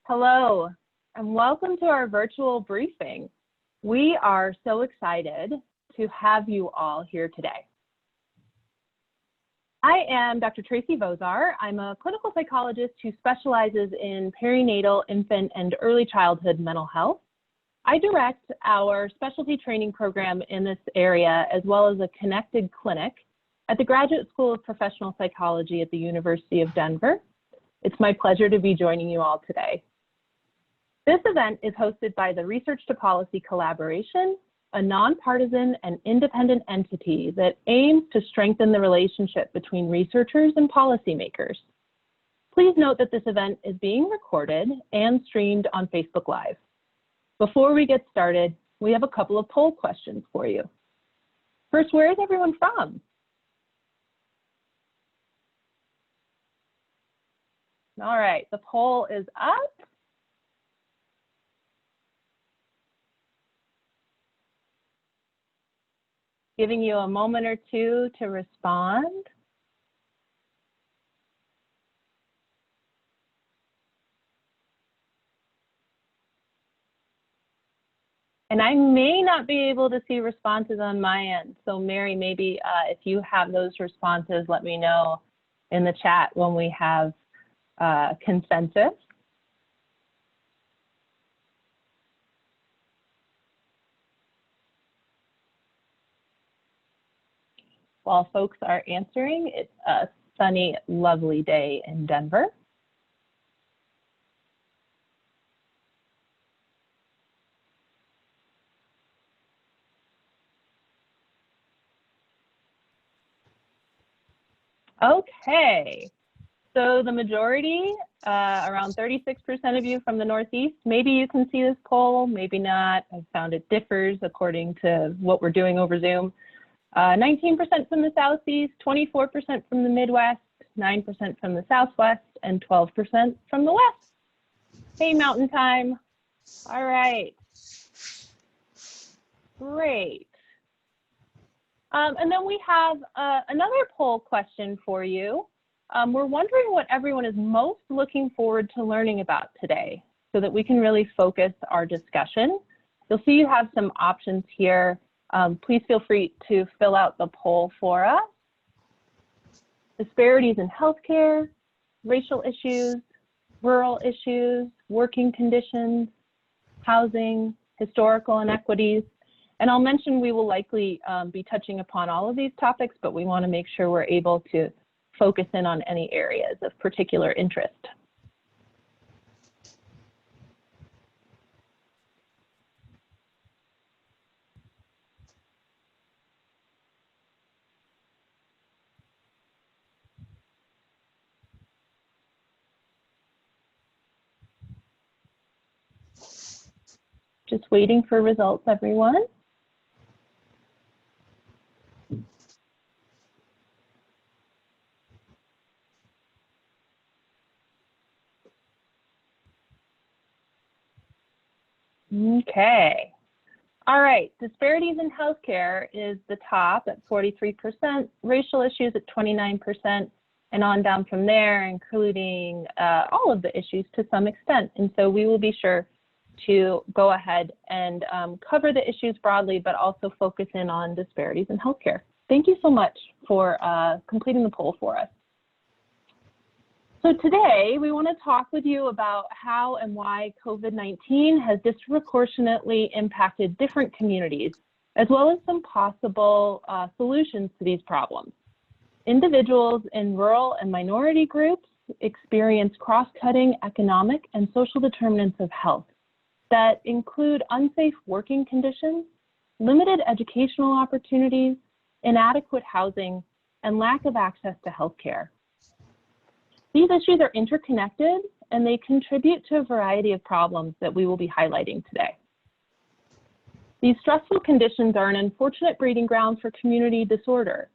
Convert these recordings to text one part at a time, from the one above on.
Hello, and welcome to our virtual briefing. We are so excited to have you all here today. I am Dr. Tracy Vozar. I'm a clinical psychologist who specializes in perinatal, infant, and early childhood mental health. I direct our specialty training program in this area, as well as a connected clinic at the Graduate School of Professional Psychology at the University of Denver. It's my pleasure to be joining you all today. This event is hosted by the Research to Policy Collaboration, a nonpartisan and independent entity that aims to strengthen the relationship between researchers and policymakers. Please note that this event is being recorded and streamed on Facebook Live. Before we get started, we have a couple of poll questions for you. First, where is everyone from? All right, the poll is up. Giving you a moment or two to respond. And I may not be able to see responses on my end. So Mary, maybe if you have those responses, let me know in the chat when we have consensus. While folks are answering, it's a sunny, lovely day in Denver. Okay, so the majority, around 36% of you from the Northeast, maybe you can see this poll, maybe not. I found it differs according to what we're doing over Zoom. 19% from the Southeast, 24% from the Midwest, 9% from the Southwest, and 12% from the West. Hey, Mountain Time. All right. Great. And then we have another poll question for you. We're wondering what everyone is most looking forward to learning about today so that we can really focus our discussion. You'll see you have some options here. Please feel free to fill out the poll for us. Disparities in healthcare, racial issues, rural issues, working conditions, housing, historical inequities. And I'll mention we will likely be touching upon all of these topics, but we want to make sure we're able to focus in on any areas of particular interest. Just waiting for results, everyone. Okay. All right, disparities in healthcare is the top at 43%, racial issues at 29%, and on down from there, including all of the issues to some extent. And so we will be sure to go ahead and cover the issues broadly, but also focus in on disparities in healthcare. Thank you so much for completing the poll for us. So today we want to talk with you about how and why COVID-19 has disproportionately impacted different communities, as well as some possible solutions to these problems. Individuals in rural and minority groups experience cross-cutting economic and social determinants of health that include unsafe working conditions, limited educational opportunities, inadequate housing, and lack of access to healthcare. These issues are interconnected, and they contribute to a variety of problems that we will be highlighting today. These stressful conditions are an unfortunate breeding ground for community disorder,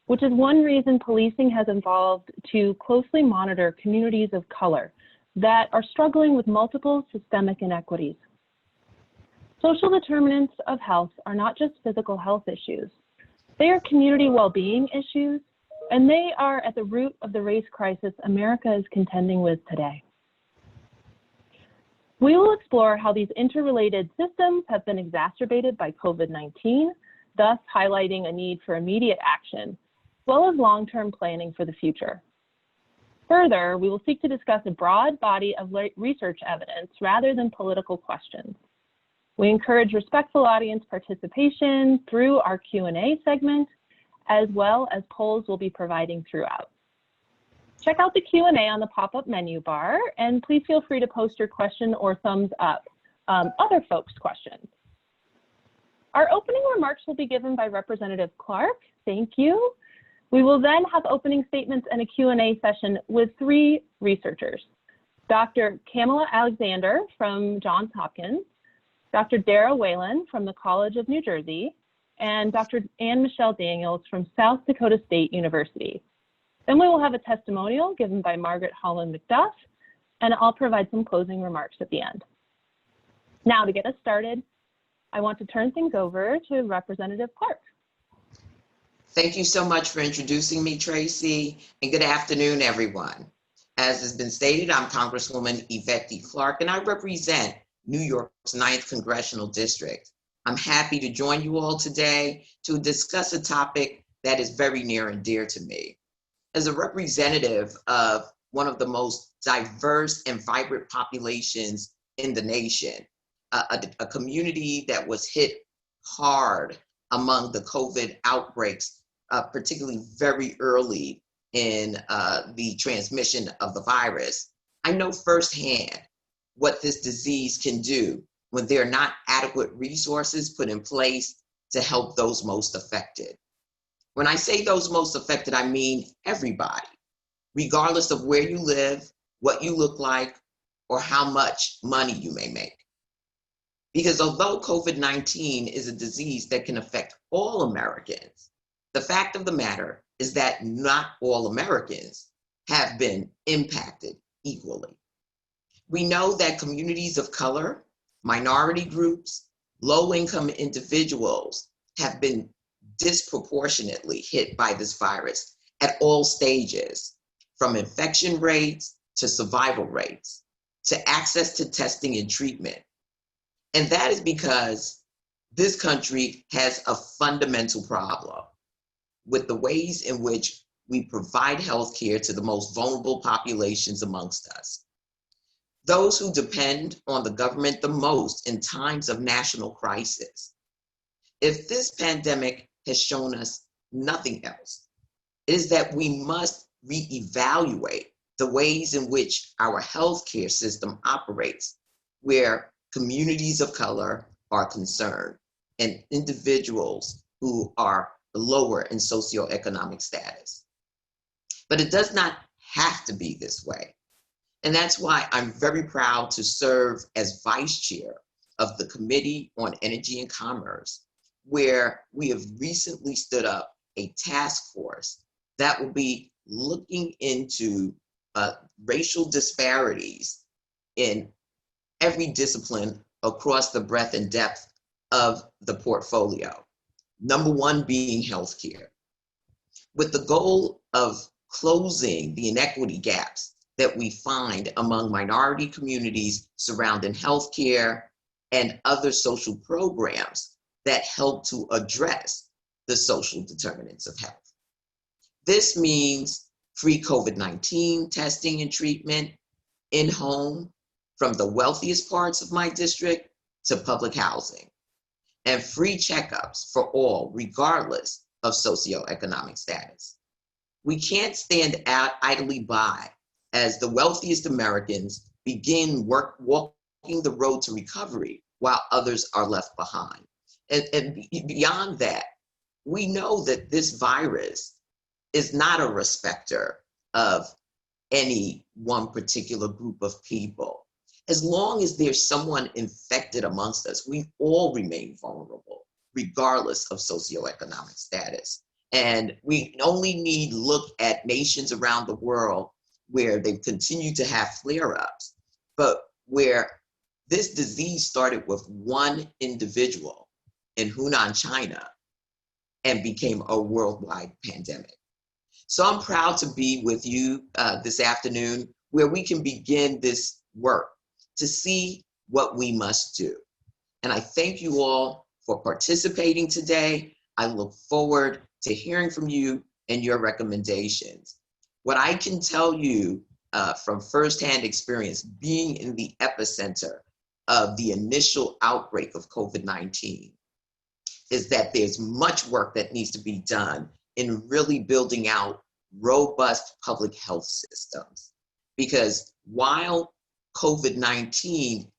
which is one reason policing has evolved to closely monitor communities of color that are struggling with multiple systemic inequities. Social determinants of health are not just physical health issues. They are community well-being issues, and they are at the root of the race crisis America is contending with today. We will explore how these interrelated systems have been exacerbated by COVID-19, thus highlighting a need for immediate action, as well as long-term planning for the future. Further, we will seek to discuss a broad body of research evidence rather than political questions. We encourage respectful audience participation through our Q&A segment, as well as polls we'll be providing throughout. Check out the Q&A on the pop-up menu bar, and please feel free to post your question or thumbs up other folks' questions. Our opening remarks will be given by Representative Clark. Thank you. We will then have opening statements and a Q&A session with 3 researchers: Dr. Kamala Alexander from Johns Hopkins, Dr. Dara Whalen from the College of New Jersey, and Dr. Ann Michelle Daniels from South Dakota State University. Then we will have a testimonial given by Margaret Holland McDuff, and I'll provide some closing remarks at the end. Now, to get us started, I want to turn things over to Representative Clark. Thank you so much for introducing me, Tracy, and good afternoon, everyone. As has been stated, I'm Congresswoman Yvette D. Clark, and I represent New York's 9th Congressional District. I'm happy to join you all today to discuss a topic that is very near and dear to me. As a representative of one of the most diverse and vibrant populations in the nation, a community that was hit hard among the COVID outbreaks, particularly very early in the transmission of the virus, I know firsthand what this disease can do when there are not adequate resources put in place to help those most affected. When I say those most affected, I mean everybody, regardless of where you live, what you look like, or how much money you may make. Because although COVID-19 is a disease that can affect all Americans, the fact of the matter is that not all Americans have been impacted equally. We know that communities of color, minority groups, low-income individuals have been disproportionately hit by this virus at all stages, from infection rates to survival rates, to access to testing and treatment. And that is because this country has a fundamental problem with the ways in which we provide health care to the most vulnerable populations amongst us. Those who depend on the government the most in times of national crisis. If this pandemic has shown us nothing else, it is that we must reevaluate the ways in which our healthcare system operates, where communities of color are concerned and individuals who are lower in socioeconomic status. But it does not have to be this way. And that's why I'm very proud to serve as vice chair of the Committee on Energy and Commerce, where we have recently stood up a task force that will be looking into racial disparities in every discipline across the breadth and depth of the portfolio. Number 1 being healthcare, with the goal of closing the inequity gaps that we find among minority communities surrounding healthcare and other social programs that help to address the social determinants of health. This means free COVID-19 testing and treatment in-home from the wealthiest parts of my district to public housing, and free checkups for all, regardless of socioeconomic status. We can't stand idly by as the wealthiest Americans begin walking the road to recovery while others are left behind. And beyond that, we know that this virus is not a respecter of any one particular group of people. As long as there's someone infected amongst us, we all remain vulnerable, regardless of socioeconomic status. And we only need look at nations around the world where they've continued to have flare-ups, but where this disease started with one individual in Hunan, China, and became a worldwide pandemic. So I'm proud to be with you this afternoon, where we can begin this work to see what we must do. And I thank you all for participating today. I look forward to hearing from you and your recommendations. What I can tell you from firsthand experience, being in the epicenter of the initial outbreak of COVID-19, is that there's much work that needs to be done in really building out robust public health systems. Because while COVID-19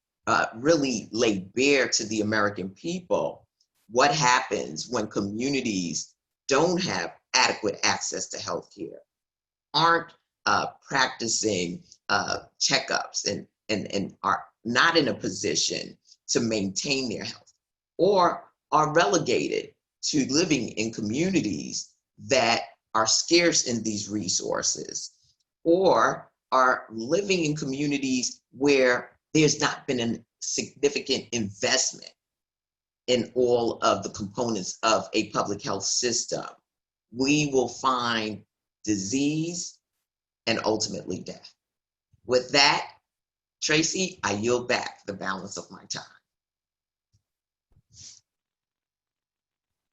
really laid bare to the American people what happens when communities don't have adequate access to healthcare, aren't practicing checkups, and are not in a position to maintain their health, or are relegated to living in communities that are scarce in these resources, or are living in communities where there's not been a significant investment in all of the components of a public health system, we will find disease and ultimately death. With that, Tracy, I yield back the balance of my time.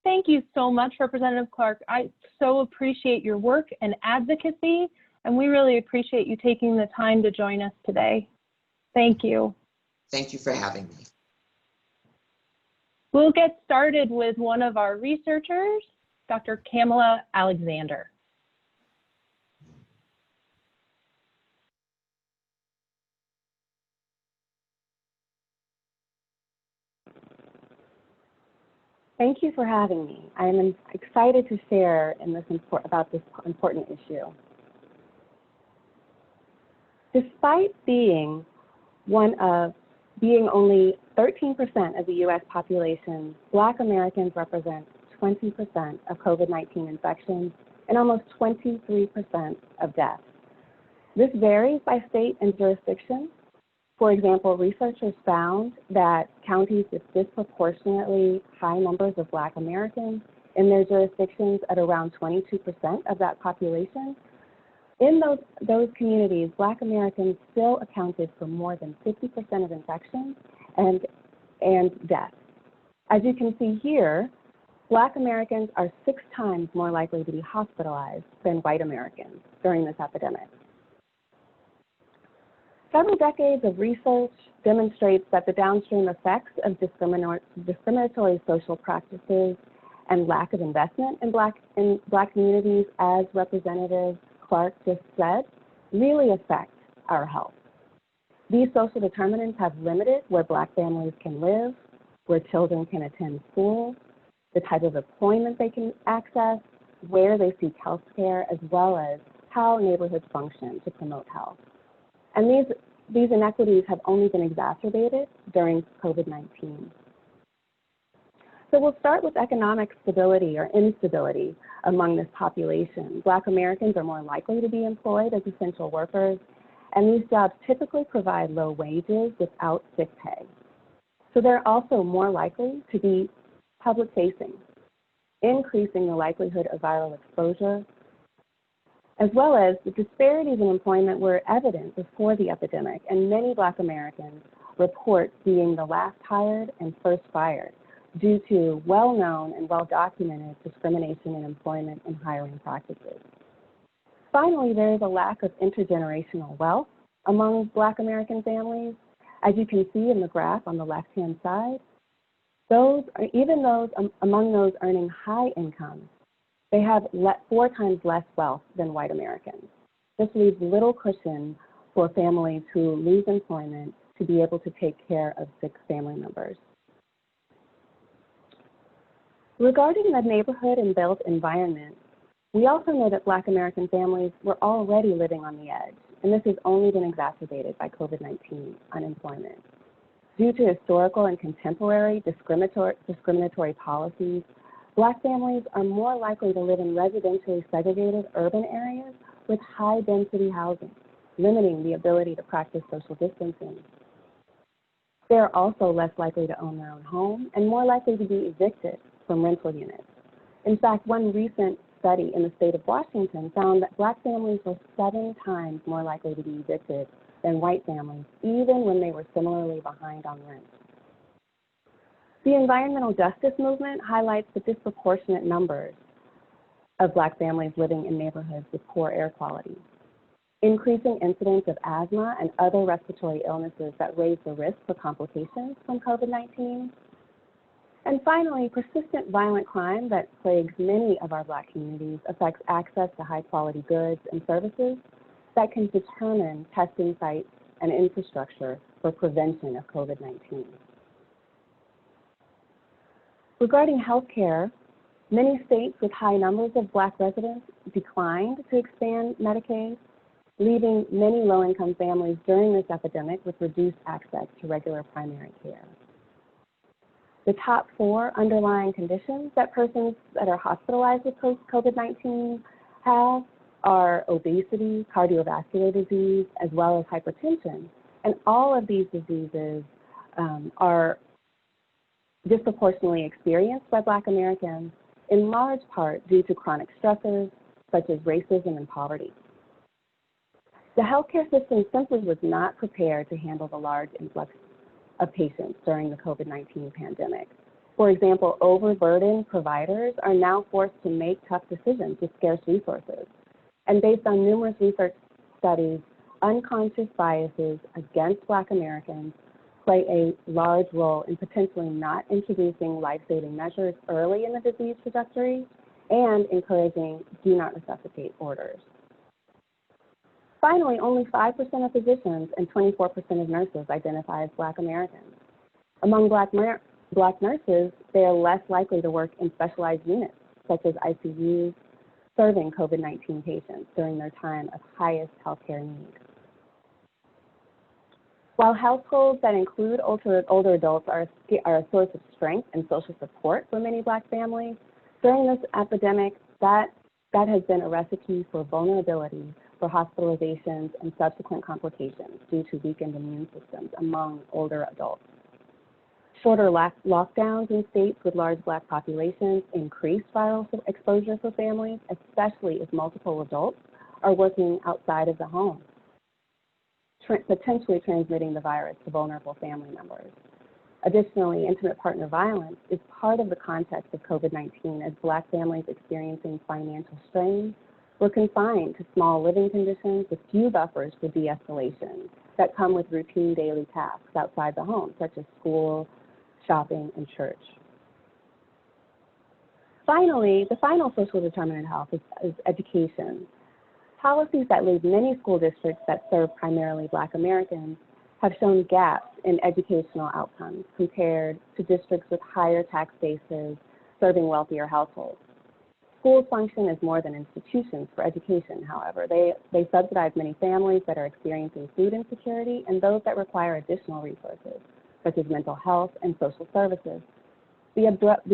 Thank you so much, Representative Clark. I so appreciate your work and advocacy, and we really appreciate you taking the time to join us today. Thank you. Thank you for having me. We'll get started with one of our researchers, Dr. Kamala Alexander. Thank you for having me. I am excited to share about this important issue. Despite being only 13% of the US population, Black Americans represent 20% of COVID-19 infections and almost 23% of deaths. This varies by state and jurisdiction. For example, researchers found that counties with disproportionately high numbers of Black Americans in their jurisdictions, at around 22% of that population, in those communities, Black Americans still accounted for more than 50% of infections and deaths. As you can see here, Black Americans are 6 times more likely to be hospitalized than white Americans during this epidemic. Several decades of research demonstrates that the downstream effects of discriminatory social practices and lack of investment in Black communities, as Representative Clark just said, really affect our health. These social determinants have limited where Black families can live, where children can attend school, the type of employment they can access, where they seek health care, as well as how neighborhoods function to promote health. And these inequities have only been exacerbated during COVID-19. So we'll start with economic stability or instability among this population. Black Americans are more likely to be employed as essential workers, and these jobs typically provide low wages without sick pay. So they're also more likely to be public-facing, increasing the likelihood of viral exposure, as well as the disparities in employment were evident before the epidemic, and many Black Americans report being the last hired and first fired due to well-known and well-documented discrimination in employment and hiring practices. Finally, there is a lack of intergenerational wealth among Black American families. As you can see in the graph on the left-hand side, among those earning high incomes, they have 4 times less wealth than white Americans. This leaves little cushion for families who lose employment to be able to take care of sick family members. Regarding the neighborhood and built environment, we also know that Black American families were already living on the edge, and this has only been exacerbated by COVID-19 unemployment. Due to historical and contemporary discriminatory policies, Black families are more likely to live in residentially segregated urban areas with high density housing, limiting the ability to practice social distancing. They are also less likely to own their own home and more likely to be evicted from rental units. In fact, one recent study in the state of Washington found that Black families were 7 times more likely to be evicted than white families, even when they were similarly behind on rent. The environmental justice movement highlights the disproportionate numbers of Black families living in neighborhoods with poor air quality, increasing incidence of asthma and other respiratory illnesses that raise the risk for complications from COVID-19. And finally, persistent violent crime that plagues many of our Black communities affects access to high-quality goods and services that can determine testing sites and infrastructure for prevention of COVID-19. Regarding healthcare, many states with high numbers of Black residents declined to expand Medicaid, leaving many low-income families during this epidemic with reduced access to regular primary care. The top 4 underlying conditions that persons that are hospitalized with COVID-19 have are obesity, cardiovascular disease, as well as hypertension. And all of these diseases are disproportionately experienced by Black Americans, in large part due to chronic stressors such as racism and poverty. The healthcare system simply was not prepared to handle the large influx of patients during the COVID-19 pandemic. For example, overburdened providers are now forced to make tough decisions with scarce resources. And based on numerous research studies, unconscious biases against Black Americans play a large role in potentially not introducing life-saving measures early in the disease trajectory and encouraging do not resuscitate orders. Finally, only 5% of physicians and 24% of nurses identify as Black Americans. Among Black nurses, they are less likely to work in specialized units, such as ICUs, serving COVID-19 patients during their time of highest healthcare need. While households that include older adults are a source of strength and social support for many Black families, during this epidemic, that has been a recipe for vulnerability for hospitalizations and subsequent complications due to weakened immune systems among older adults. Shorter lockdowns in states with large Black populations increase viral exposure for families, especially if multiple adults are working outside of the home, potentially transmitting the virus to vulnerable family members. Additionally, intimate partner violence is part of the context of COVID-19 as Black families experiencing financial strain were confined to small living conditions with few buffers for de-escalation that come with routine daily tasks outside the home, such as school, shopping, and church. Finally, the final social determinant of health is education. Policies that leave many school districts that serve primarily Black Americans have shown gaps in educational outcomes compared to districts with higher tax bases serving wealthier households. Schools function as more than institutions for education, however. They subsidize many families that are experiencing food insecurity and those that require additional resources, such as mental health and social services. The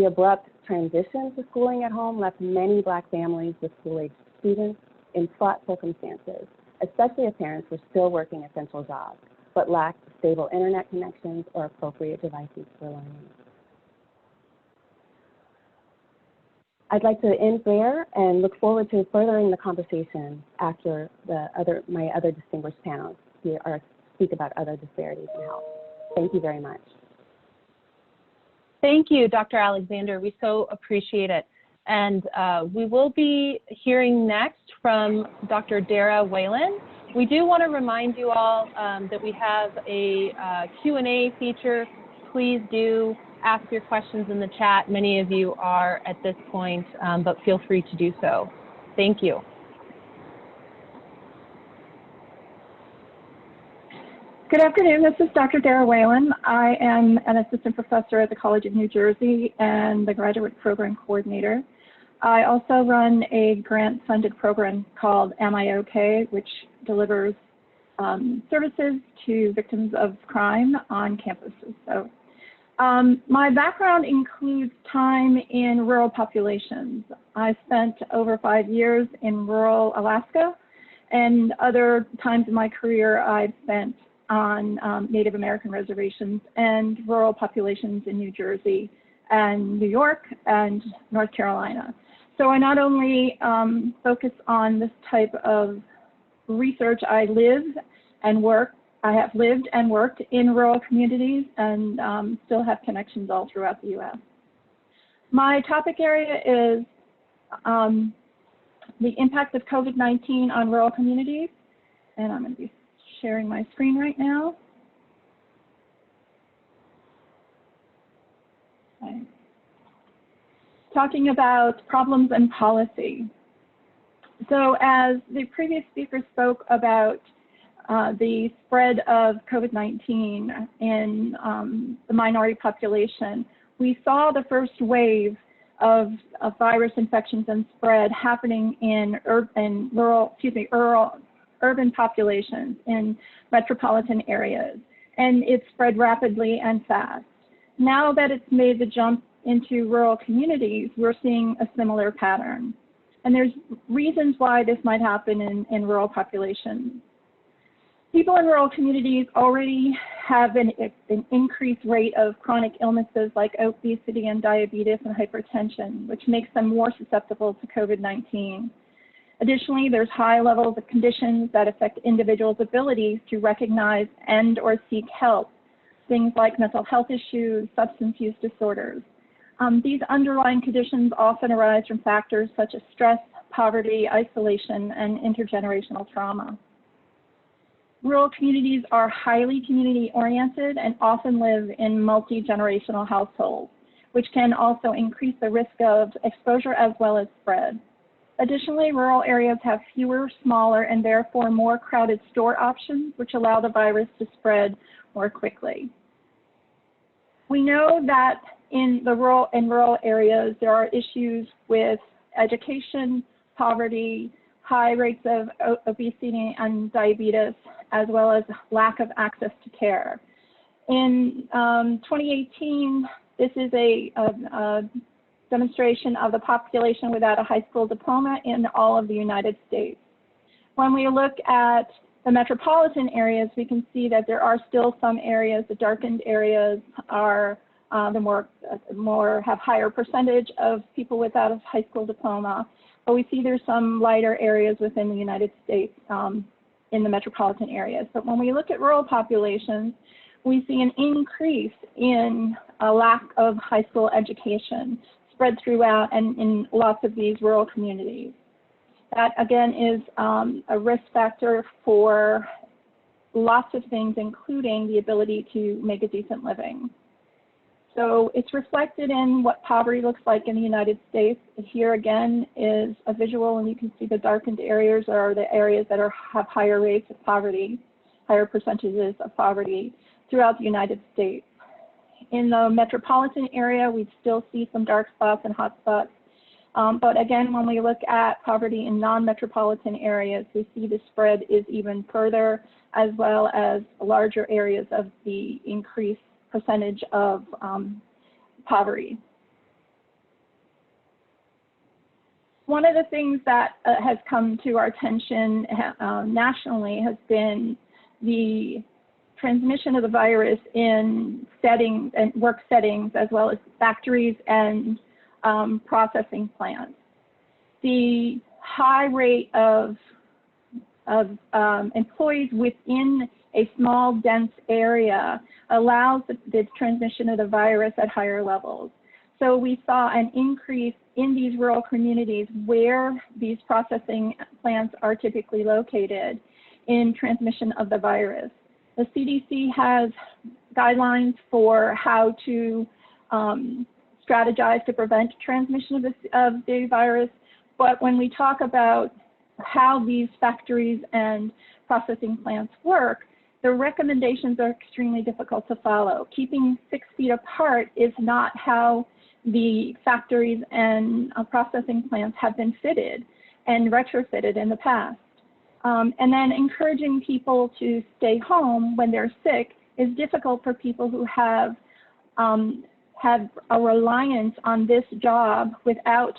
abrupt transition to schooling at home left many Black families with school-age students in fraught circumstances, especially if parents were still working essential jobs, but lacked stable internet connections or appropriate devices for learning. I'd like to end there and look forward to furthering the conversation after my other distinguished panels speak about other disparities in health. Thank you very much. Thank you, Dr. Alexander. We so appreciate it. And we will be hearing next from Dr. Dara Whalen. We do want to remind you all that we have a Q&A feature. Please do ask your questions in the chat. Many of you are at this point, but feel free to do so. Thank you. Good afternoon, this is Dr. Dara Whalen. I am an assistant professor at the College of New Jersey and the graduate program coordinator. I also run a grant-funded program called Am I OK, which delivers services to victims of crime on campuses. So, my background includes time in rural populations. I spent over 5 years in rural Alaska, and other times in my career I've spent on Native American reservations and rural populations in New Jersey and New York and North Carolina. So I not only focus on this type of research, I live and work I have lived and worked in rural communities and still have connections all throughout the U.S. My topic area is the impact of COVID-19 on rural communities, and I'm going to be sharing my screen right now. Okay. Talking about problems and policy. So as the previous speaker spoke about the spread of COVID-19 in the minority population, we saw the first wave of virus infections and spread happening in urban populations in metropolitan areas, and it spread rapidly and fast. Now that it's made the jump into rural communities, we're seeing a similar pattern. And there's reasons why this might happen in rural populations. People in rural communities already have an increased rate of chronic illnesses like obesity and diabetes and hypertension, which makes them more susceptible to COVID-19. Additionally, there's high levels of conditions that affect individuals' abilities to recognize and or seek help, things like mental health issues, substance use disorders. These underlying conditions often arise from factors such as stress, poverty, isolation, and intergenerational trauma. Rural communities are highly community-oriented and often live in multi-generational households, which can also increase the risk of exposure as well as spread. Additionally, rural areas have fewer, smaller, and therefore more crowded store options, which allow the virus to spread more quickly. We know that in rural areas, there are issues with education, poverty, high rates of obesity and diabetes, as well as lack of access to care. In 2018, this is a demonstration of the population without a high school diploma in all of the United States. When we look at the metropolitan areas, we can see that there are still some areas, the darkened areas are have higher percentage of people without a high school diploma, but we see there's some lighter areas within the United States in the metropolitan areas. But when we look at rural populations, we see an increase in a lack of high school education spread throughout and in lots of these rural communities. That again is a risk factor for lots of things, including the ability to make a decent living. So it's reflected in what poverty looks like in the United States. Here again is a visual, and you can see the darkened areas are the areas that have higher rates of poverty, higher percentages of poverty throughout the United States. In the metropolitan area, we still see some dark spots and hot spots. But again, when we look at poverty in non-metropolitan areas, we see the spread is even further, as well as larger areas of the increased percentage of poverty. One of the things that has come to our attention nationally has been the transmission of the virus in settings and work settings, as well as factories and processing plants. The high rate of employees within a small, dense area allows the transmission of the virus at higher levels. So we saw an increase in these rural communities where these processing plants are typically located in transmission of the virus. The CDC has guidelines for how to strategize to prevent transmission of the virus, but when we talk about how these factories and processing plants work, the recommendations are extremely difficult to follow. Keeping 6 feet apart is not how the factories and processing plants have been fitted and retrofitted in the past. And then encouraging people to stay home when they're sick is difficult for people who have had a reliance on this job without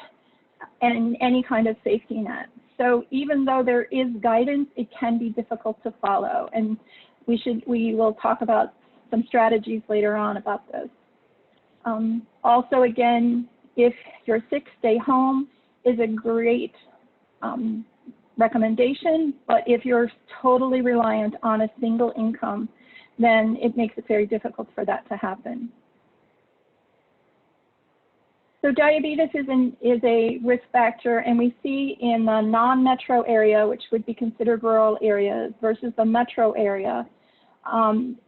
any kind of safety net. So even though there is guidance, it can be difficult to follow. And we will talk about some strategies later on about this. Also, again, if you're sick, stay home is a great recommendation, but if you're totally reliant on a single income, then it makes it very difficult for that to happen. So diabetes is a risk factor, and we see in the non-metro area, which would be considered rural areas, versus the metro area,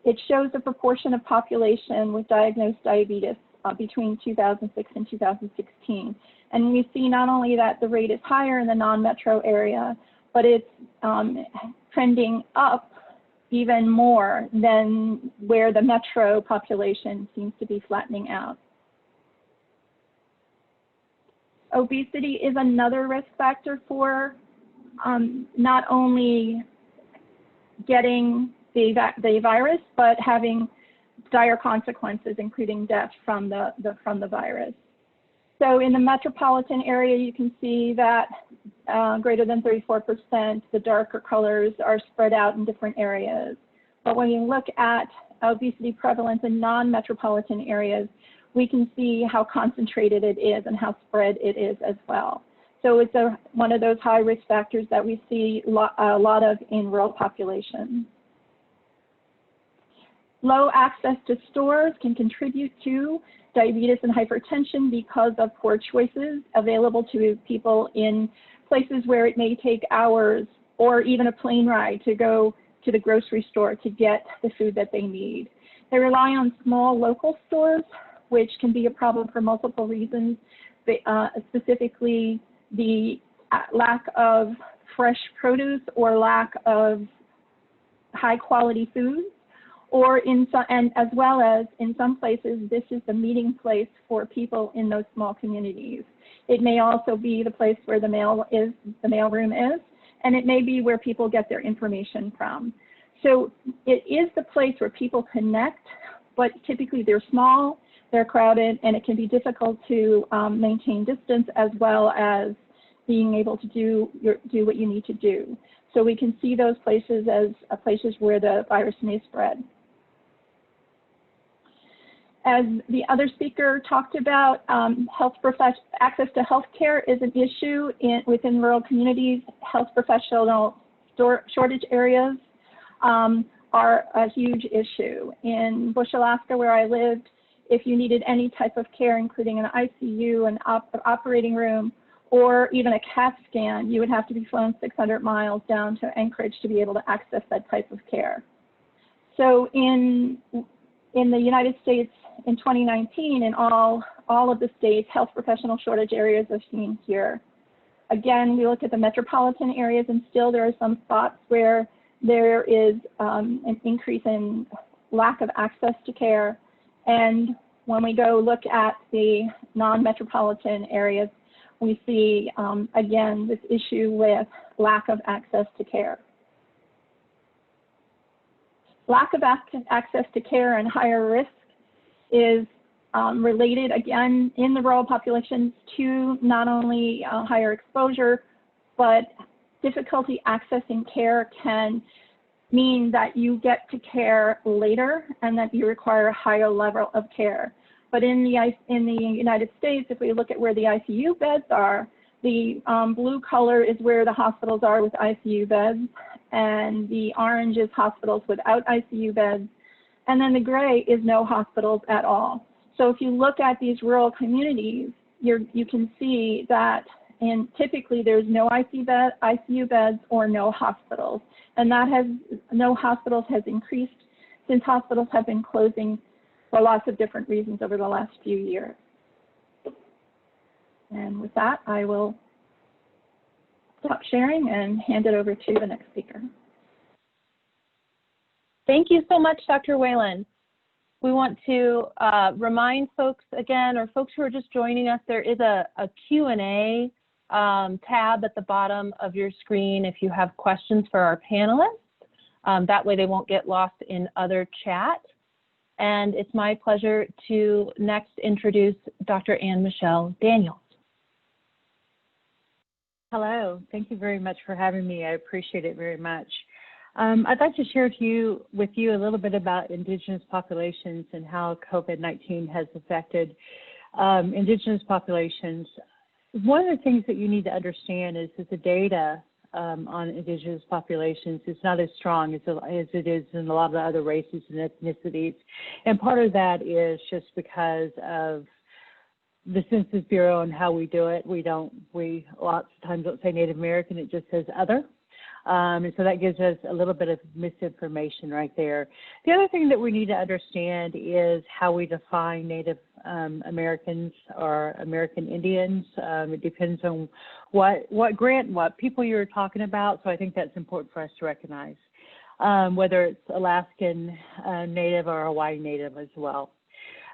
it shows the proportion of population with diagnosed diabetes between 2006 and 2016. And we see not only that the rate is higher in the non-metro area, but it's trending up even more than where the metro population seems to be flattening out. Obesity is another risk factor for not only getting the virus, but having dire consequences, including death from the virus. So in the metropolitan area, you can see that greater than 34%, the darker colors are spread out in different areas. But when you look at obesity prevalence in non-metropolitan areas, we can see how concentrated it is and how spread it is as well. So it's one of those high risk factors that we see a lot of in rural populations. Low access to stores can contribute to diabetes and hypertension because of poor choices available to people in places where it may take hours or even a plane ride to go to the grocery store to get the food that they need. They rely on small local stores, which can be a problem for multiple reasons, specifically the lack of fresh produce or lack of high quality foods. Or and as well as in some places, this is the meeting place for people in those small communities. It may also be the place where the mail room is, and it may be where people get their information from. So it is the place where people connect, but typically they're small, they're crowded, and it can be difficult to maintain distance as well as being able to do what you need to do. So we can see those places as places where the virus may spread. As the other speaker talked about, access to health care is an issue within rural communities. Health professional shortage areas are a huge issue. In Bush, Alaska, where I lived, if you needed any type of care, including an ICU, an operating room, or even a CAT scan, you would have to be flown 600 miles down to Anchorage to be able to access that type of care. So in the United States, in 2019, in all of the states, health professional shortage areas are seen here. Again, we look at the metropolitan areas, and still there are some spots where there is an increase in lack of access to care. And when we go look at the non-metropolitan areas, we see, again, this issue with lack of access to care. Lack of access to care and higher risk is related, again, in the rural populations to not only higher exposure, but difficulty accessing care can mean that you get to care later and that you require a higher level of care. But in the United States, if we look at where the ICU beds are, the blue color is where the hospitals are with ICU beds, and the orange is hospitals without ICU beds, and then the gray is no hospitals at all. So if you look at these rural communities, you can see that typically there's no ICU beds or no hospitals. And no hospitals has increased since hospitals have been closing for lots of different reasons over the last few years. And with that, I will stop sharing and hand it over to the next speaker. Thank you so much, Dr. Whalen. We want to remind folks again, or folks who are just joining us, there is a Q&A tab at the bottom of your screen if you have questions for our panelists. That way they won't get lost in other chat. And it's my pleasure to next introduce Dr. Anne Michelle Daniels. Hello, thank you very much for having me. I appreciate it very much. I'd like to share with you a little bit about Indigenous populations and how COVID-19 has affected Indigenous populations. One of the things that you need to understand is that the data on Indigenous populations is not as strong as it is in a lot of the other races and ethnicities. And part of that is just because of the Census Bureau and how we do it. We lots of times don't say Native American, it just says other. And so that gives us a little bit of misinformation right there. The other thing that we need to understand is how we define Native Americans or American Indians. It depends on what people you're talking about. So I think that's important for us to recognize, whether it's Alaskan Native or Hawaii Native as well.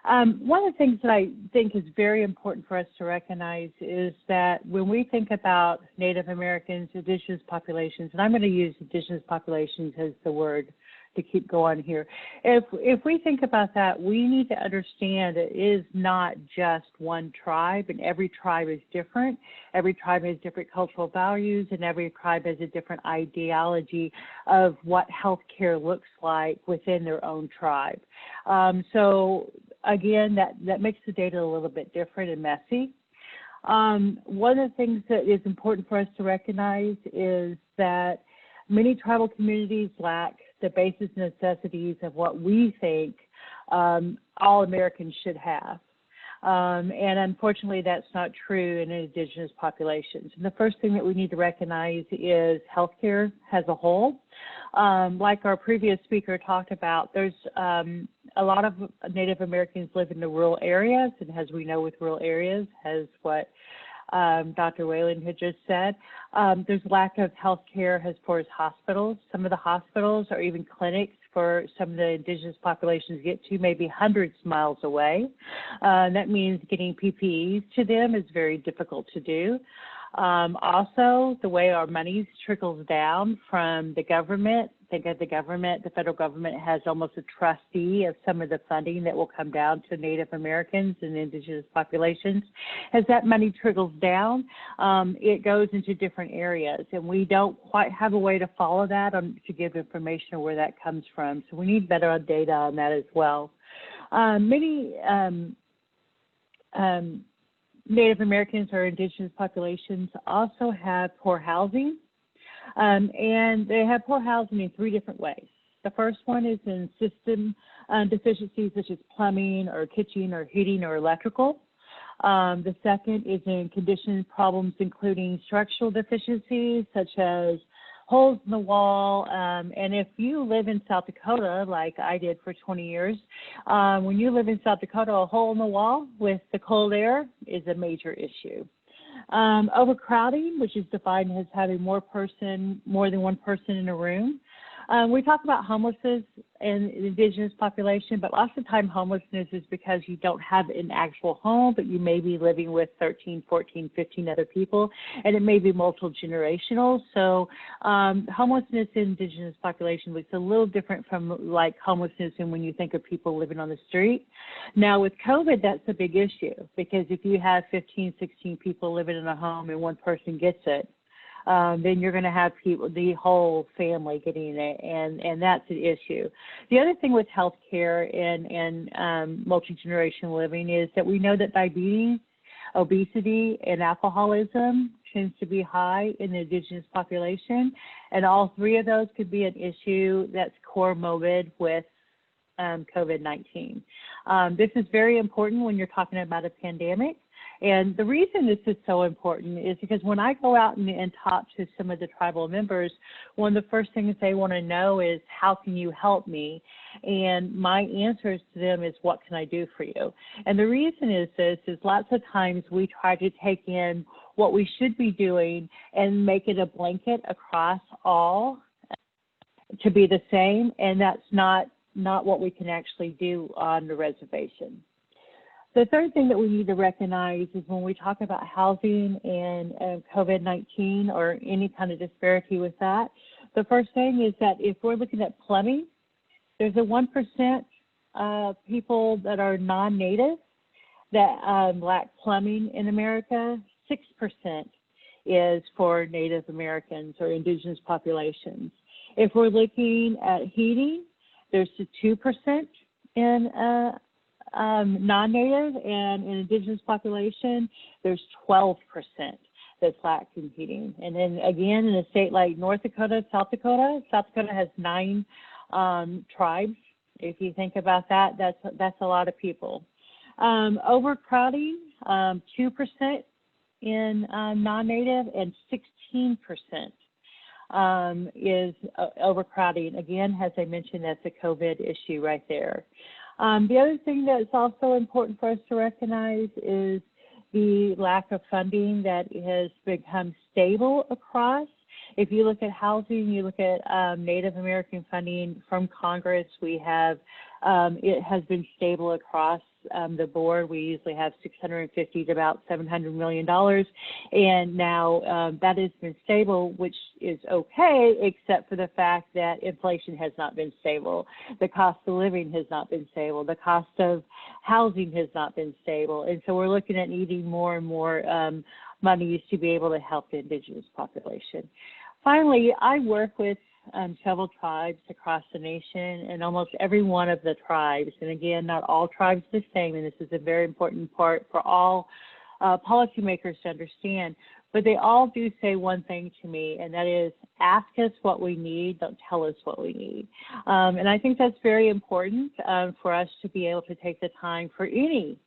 One of the things that I think is very important for us to recognize is that when we think about Native Americans, Indigenous populations, and I'm going to use Indigenous populations as the word to keep going here. If we think about that, we need to understand it is not just one tribe, and every tribe is different. Every tribe has different cultural values, and every tribe has a different ideology of what healthcare looks like within their own tribe. So again, that makes the data a little bit different and messy. One of the things that is important for us to recognize is that many tribal communities lack the basic necessities of what we think all Americans should have. And unfortunately, that's not true in Indigenous populations. And the first thing that we need to recognize is healthcare as a whole. Like our previous speaker talked about, there's a lot of Native Americans live in the rural areas, and as we know with rural areas, as what Dr. Whalen had just said, there's lack of health care as far as hospitals. Some of the hospitals or even clinics for some of the Indigenous populations get to maybe hundreds of miles away. That means getting PPEs to them is very difficult to do. Also, the way our money trickles down from the government, think of the government, the federal government has almost a trustee of some of the funding that will come down to Native Americans and Indigenous populations. As that money trickles down, it goes into different areas, and we don't quite have a way to follow that to give information on where that comes from. So we need better data on that as well. Many Native Americans or Indigenous populations also have poor housing, and they have poor housing in three different ways. The first one is in system deficiencies such as plumbing or kitchen or heating or electrical. The second is in condition problems including structural deficiencies such as holes in the wall, and if you live in South Dakota, like I did for 20 years, when you live in South Dakota, a hole in the wall with the cold air is a major issue. Overcrowding, which is defined as having more than one person in a room. We talk about homelessness in the Indigenous population, but lots of time homelessness is because you don't have an actual home, but you may be living with 13, 14, 15 other people, and it may be multi-generational. So homelessness in Indigenous population looks a little different from like homelessness and when you think of people living on the street. Now with COVID, that's a big issue because if you have 15, 16 people living in a home and one person gets it, then you're going to have people, the whole family getting it, and that's an issue. The other thing with healthcare and multi-generational living is that we know that diabetes, obesity, and alcoholism tends to be high in the Indigenous population, and all three of those could be an issue that's comorbid with COVID-19. This is very important when you're talking about a pandemic. And the reason this is so important is because when I go out and talk to some of the tribal members, one of the first things they want to know is, how can you help me? And my answers to them is, what can I do for you? And the reason is this, is lots of times we try to take in what we should be doing and make it a blanket across all to be the same, and that's not what we can actually do on the reservation. The third thing that we need to recognize is when we talk about housing and COVID-19 or any kind of disparity with that, the first thing is that if we're looking at plumbing, there's a 1% people that are non-native that lack plumbing in America. 6% is for Native Americans or Indigenous populations. If we're looking at heating, there's a 2% in non-native, and in Indigenous population, there's 12%. that's lack competing. And then again, in a state like North Dakota, South Dakota has 9 tribes. If you think about that, that's a lot of people. Overcrowding, 2% in non-native, and 16% is overcrowding. Again, as I mentioned, that's a COVID issue right there. The other thing that's also important for us to recognize is the lack of funding that has become stable across. If you look at housing, you look at Native American funding from Congress, we have, it has been stable across the board. We usually have $650 to about $700 million. And now that has been stable, which is okay, except for the fact that inflation has not been stable. The cost of living has not been stable. The cost of housing has not been stable. And so we're looking at needing more and more monies to be able to help the Indigenous population. Finally, I work with several tribes across the nation, and almost every one of the tribes, and again, not all tribes are the same, and this is a very important part for all policymakers to understand, but they all do say one thing to me, and that is, ask us what we need, don't tell us what we need. And I think that's very important for us to be able to take the time for any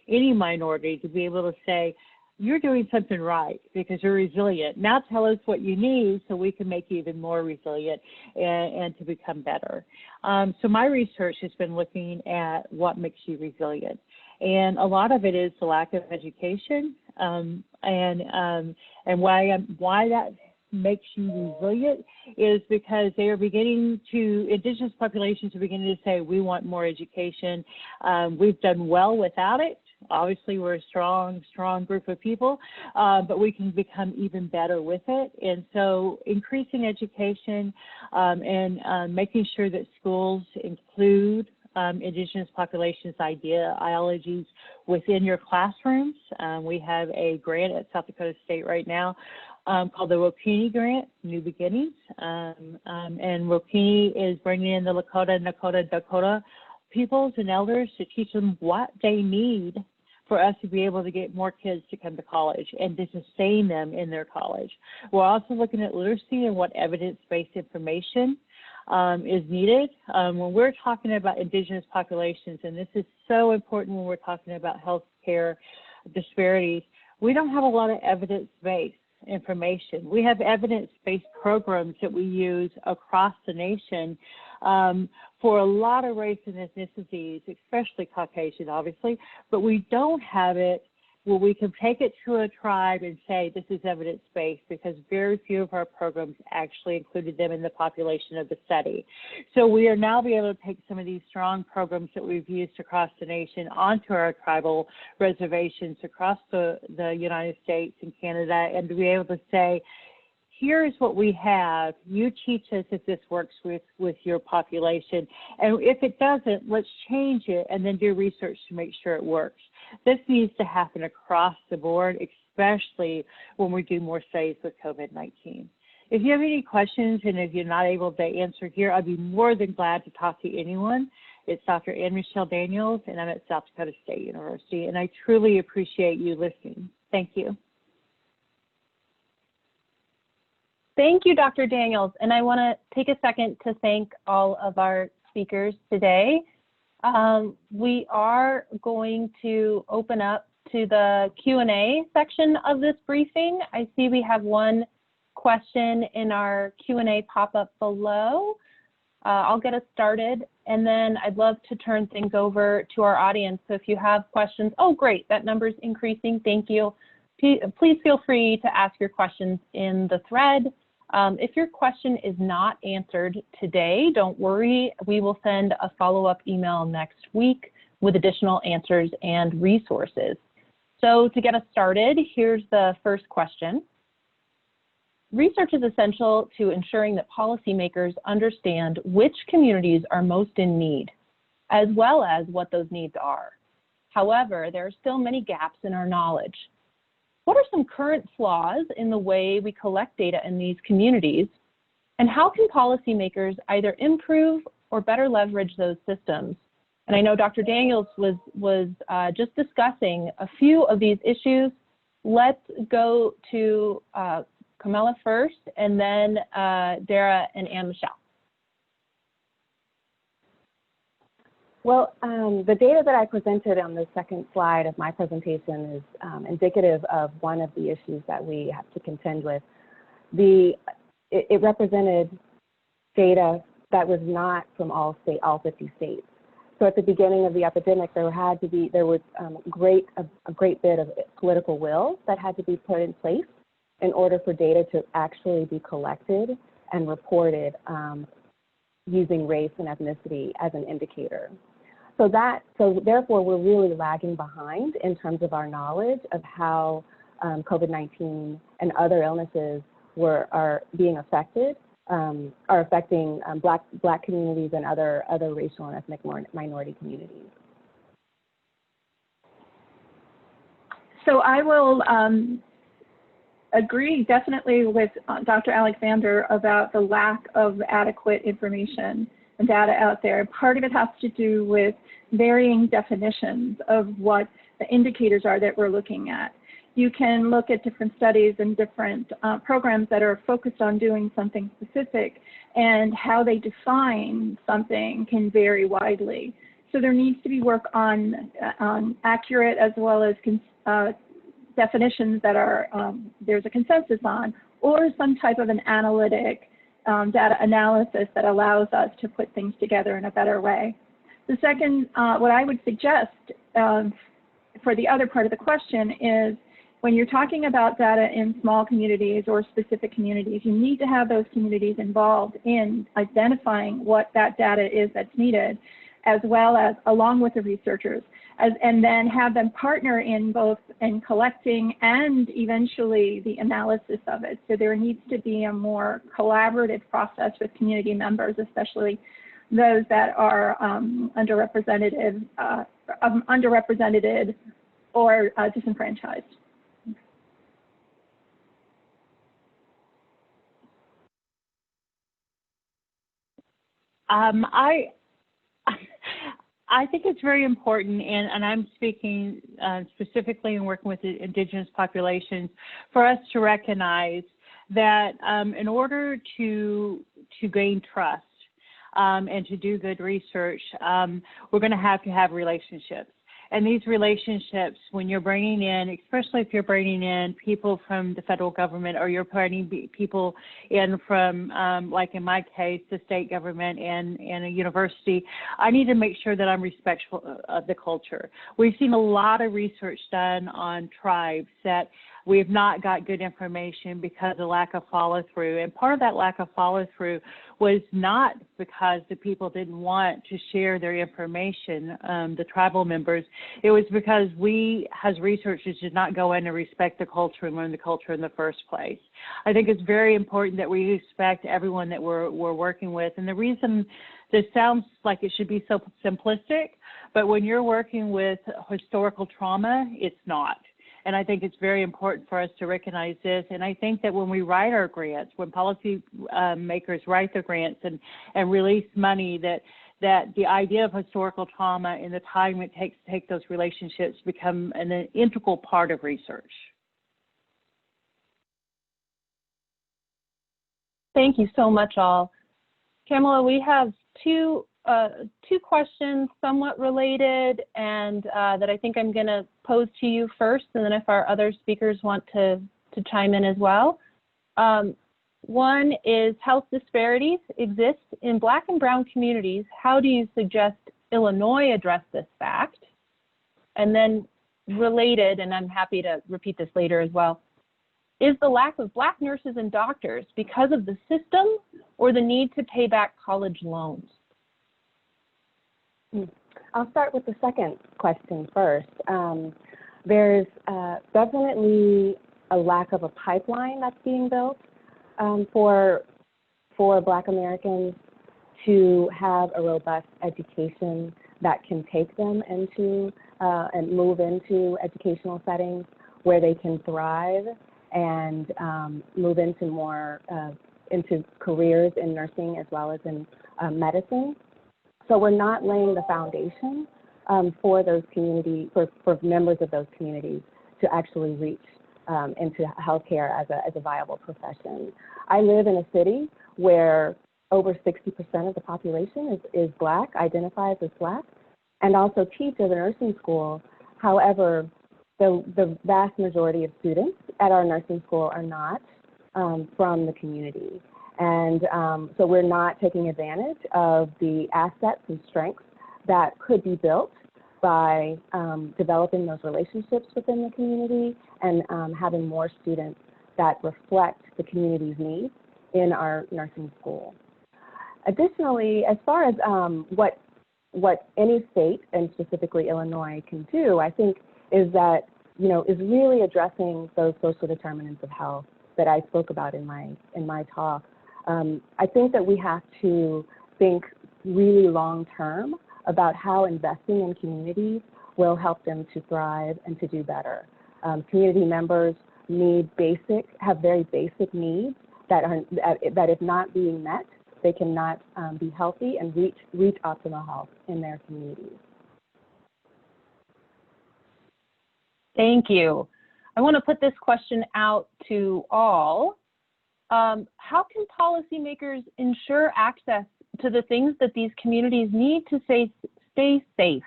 minority to be able to say, you're doing something right because you're resilient. Now tell us what you need so we can make you even more resilient and to become better. So my research has been looking at what makes you resilient. And a lot of it is the lack of education and why that makes you resilient is because they are beginning to, Indigenous populations are beginning to say, we want more education. We've done well without it. Obviously, we're a strong group of people, but we can become even better with it. And so increasing education and making sure that schools include Indigenous populations ideologies within your classrooms. We have a grant at South Dakota State right now called the Wapini Grant, New Beginnings. And Wapini is bringing in the Lakota, Nakota, Dakota peoples and elders to teach them what they need for us to be able to get more kids to come to college and to sustain them in their college. We're also looking at literacy and what evidence-based information is needed. When we're talking about Indigenous populations, and this is so important when we're talking about healthcare disparities, we don't have a lot of evidence-based information. We have evidence-based programs that we use across the nation for a lot of race and ethnicities, especially Caucasian, obviously, but we don't have it where we can take it to a tribe and say this is evidence-based because very few of our programs actually included them in the population of the study. So we are now being able to take some of these strong programs that we've used across the nation onto our tribal reservations across the United States and Canada and to be able to say, here's what we have. You teach us if this works with your population. And if it doesn't, let's change it and then do research to make sure it works. This needs to happen across the board, especially when we do more studies with COVID-19. If you have any questions and if you're not able to answer here, I'd be more than glad to talk to anyone. It's Dr. Ann Michelle Daniels, and I'm at South Dakota State University, and I truly appreciate you listening. Thank you. Thank you, Dr. Daniels. And I want to take a second to thank all of our speakers today. We are going to open up to the Q&A section of this briefing. I see we have one question in our Q&A pop-up below. I'll get us started, and then I'd love to turn things over to our audience. So if you have questions, oh, great, that number's increasing. Thank you. Please feel free to ask your questions in the thread. If your question is not answered today, don't worry. We will send a follow-up email next week with additional answers and resources. So to get us started, here's the first question. Research is essential to ensuring that policymakers understand which communities are most in need, as well as what those needs are. However, there are still many gaps in our knowledge. What are some current flaws in the way we collect data in these communities, and how can policymakers either improve or better leverage those systems? And I know Dr. Daniels was just discussing a few of these issues, let's go to Camilla first, and then Dara and Anne Michelle. Well, the data that I presented on the second slide of my presentation is indicative of one of the issues that we have to contend with. It represented data that was not from all 50 states. So at the beginning of the epidemic, there was a great bit of political will that had to be put in place in order for data to actually be collected and reported using race and ethnicity as an indicator. So therefore, we're really lagging behind in terms of our knowledge of how COVID-19 and other illnesses are being affected, are affecting Black communities and other racial and ethnic minority communities. So I will agree definitely with Dr. Alexander about the lack of adequate information and data out there. Part of it has to do with varying definitions of what the indicators are that we're looking at. You can look at different studies and different programs that are focused on doing something specific, and how they define something can vary widely. So there needs to be work on accurate as well as definitions that are there's a consensus on, or some type of an analytic data analysis that allows us to put things together in a better way. The second, what I would suggest for the other part of the question is, when you're talking about data in small communities or specific communities, you need to have those communities involved in identifying what that data is that's needed, as well as along with the researchers, and then have them partner in both in collecting and eventually the analysis of it. So there needs to be a more collaborative process with community members, especially those that are underrepresented or disenfranchised. I think it's very important, and I'm speaking specifically and working with the Indigenous populations, for us to recognize that in order to gain trust and to do good research, we're going to have relationships. And these relationships, when you're bringing in, especially if you're bringing in people from the federal government, or you're bringing people in from, like in my case, the state government and a university, I need to make sure that I'm respectful of the culture. We've seen a lot of research done on tribes that we have not got good information because of lack of follow through. And part of that lack of follow through was not because the people didn't want to share their information, the tribal members. It was because we, as researchers, did not go in and respect the culture and learn the culture in the first place. I think it's very important that we respect everyone that we're working with. And the reason this sounds like it should be so simplistic, but when you're working with historical trauma, it's not. And I think it's very important for us to recognize this. And I think that when we write our grants, when policy makers write their grants and release money, that the idea of historical trauma and the time it takes to take those relationships become an integral part of research. Thank you so much, all. Kamala, we have two questions somewhat related, and that I think I'm going to pose to you first, and then if our other speakers want to chime in as well. One is, health disparities exist in Black and Brown communities. How do you suggest Illinois address this fact? And then related, and I'm happy to repeat this later as well, is the lack of Black nurses and doctors because of the system or the need to pay back college loans? I'll start with the second question first. There's definitely a lack of a pipeline that's being built for Black Americans to have a robust education that can take them into and move into educational settings where they can thrive and move into more into careers in nursing as well as in medicine. So we're not laying the foundation for those communities, for members of those communities to actually reach into healthcare as a viable profession. I live in a city where over 60% of the population is Black, identifies as Black, and also teach at a nursing school. However, the vast majority of students at our nursing school are not from the community. And so we're not taking advantage of the assets and strengths that could be built by developing those relationships within the community and having more students that reflect the community's needs in our nursing school. Additionally, as far as what any state, and specifically Illinois, can do, I think is that, is really addressing those social determinants of health that I spoke about in my talk. I think that we have to think really long term about how investing in communities will help them to thrive and to do better. Community members have very basic needs that if not being met, they cannot be healthy and reach optimal health in their communities. Thank you. I want to put this question out to all. How can policymakers ensure access to the things that these communities need to stay safe?